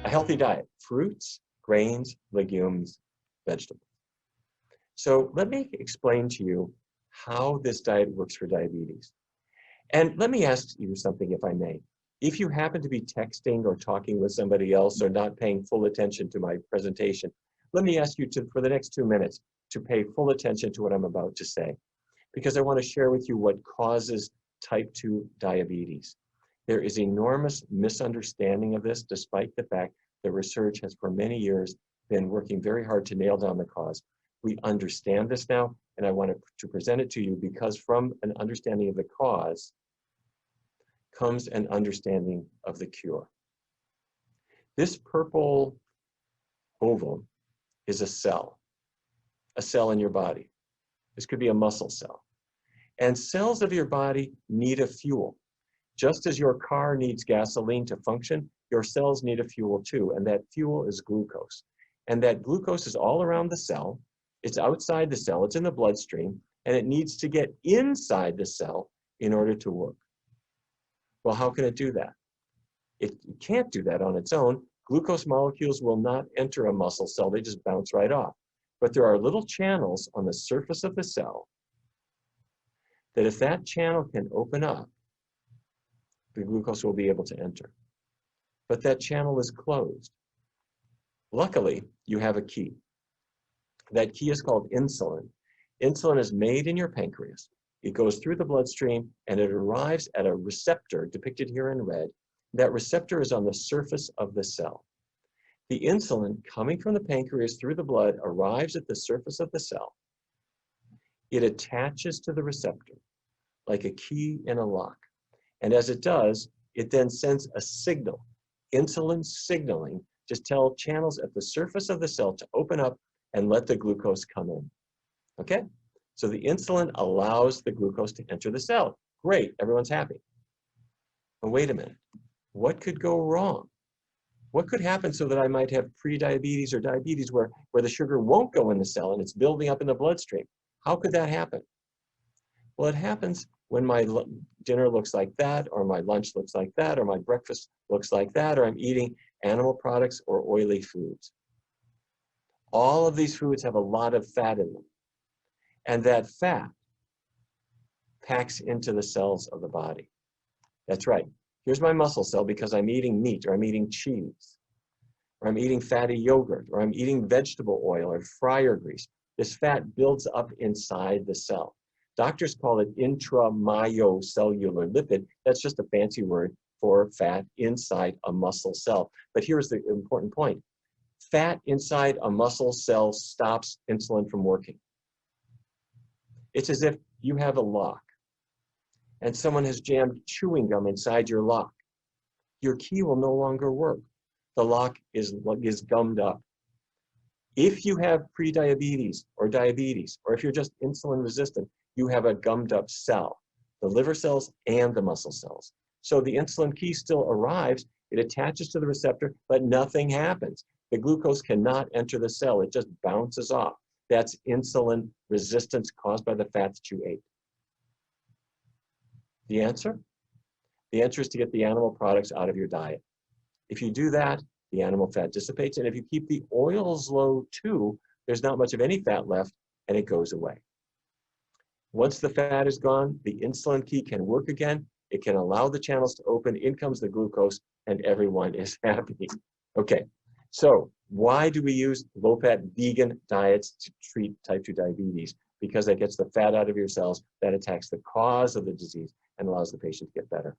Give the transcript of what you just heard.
A healthy diet: fruits, grains, legumes, vegetables. So let me explain to you how this diet works for diabetes. And let me ask you something, if I may. If you happen to be texting or talking with somebody else or not paying full attention to my presentation, let me ask you to, for the next 2 minutes, to pay full attention to what I'm about to say, because I want to share with you what causes type 2 diabetes. There is enormous misunderstanding of this, despite the fact that research has for many years been working very hard to nail down the cause. We understand this now, and I want to present it to you because from an understanding of the cause comes an understanding of the cure. This purple oval is a cell in your body. This could be a muscle cell. And cells of your body need a fuel. Just as your car needs gasoline to function, your cells need a fuel too, and that fuel is glucose. And that glucose is all around the cell. It's outside the cell, it's in the bloodstream, and it needs to get inside the cell in order to work. Well, how can it do that? It can't do that on its own. Glucose molecules will not enter a muscle cell, they just bounce right off. But there are little channels on the surface of the cell that if that channel can open up, the glucose will be able to enter. But that channel is closed. Luckily, you have a key. That key is called insulin. Insulin is made in your pancreas. It goes through the bloodstream and it arrives at a receptor depicted here in red. That receptor is on the surface of the cell. The insulin coming from the pancreas through the blood arrives at the surface of the cell. It attaches to the receptor like a key in a lock. And as it does, it then sends a signal. Insulin signaling just tell channels at the surface of the cell to open up and let the glucose come in. Okay? So the insulin allows the glucose to enter the cell. Great, everyone's happy. But wait a minute, what could go wrong? What could happen so that I might have pre-diabetes or diabetes where the sugar won't go in the cell and it's building up in the bloodstream? How could that happen? Well, it happens when my dinner looks like that, or my lunch looks like that, or my breakfast looks like that, or I'm eating animal products or oily foods. All of these foods have a lot of fat in them. And that fat packs into the cells of the body. That's right. Here's my muscle cell because I'm eating meat, or I'm eating cheese, or I'm eating fatty yogurt, or I'm eating vegetable oil or fryer grease. This fat builds up inside the cell. Doctors call it intramyocellular lipid. That's just a fancy word for fat inside a muscle cell. But here's the important point. Fat inside a muscle cell stops insulin from working. It's as if you have a lock and someone has jammed chewing gum inside your lock. Your key will no longer work. The lock is gummed up. If you have prediabetes or diabetes, or if you're just insulin resistant, you have a gummed up cell, the liver cells and the muscle cells. So the insulin key still arrives, it attaches to the receptor, but nothing happens. The glucose cannot enter the cell, it just bounces off. That's insulin resistance caused by the fat that you ate. The answer? The answer is to get the animal products out of your diet. If you do that, the animal fat dissipates, and if you keep the oils low too, there's not much of any fat left, and it goes away. Once the fat is gone, the insulin key can work again. It can allow the channels to open, in comes the glucose, and everyone is happy. Okay, so why do we use low-fat vegan diets to treat type 2 diabetes? Because that gets the fat out of your cells, that attacks the cause of the disease, and allows the patient to get better.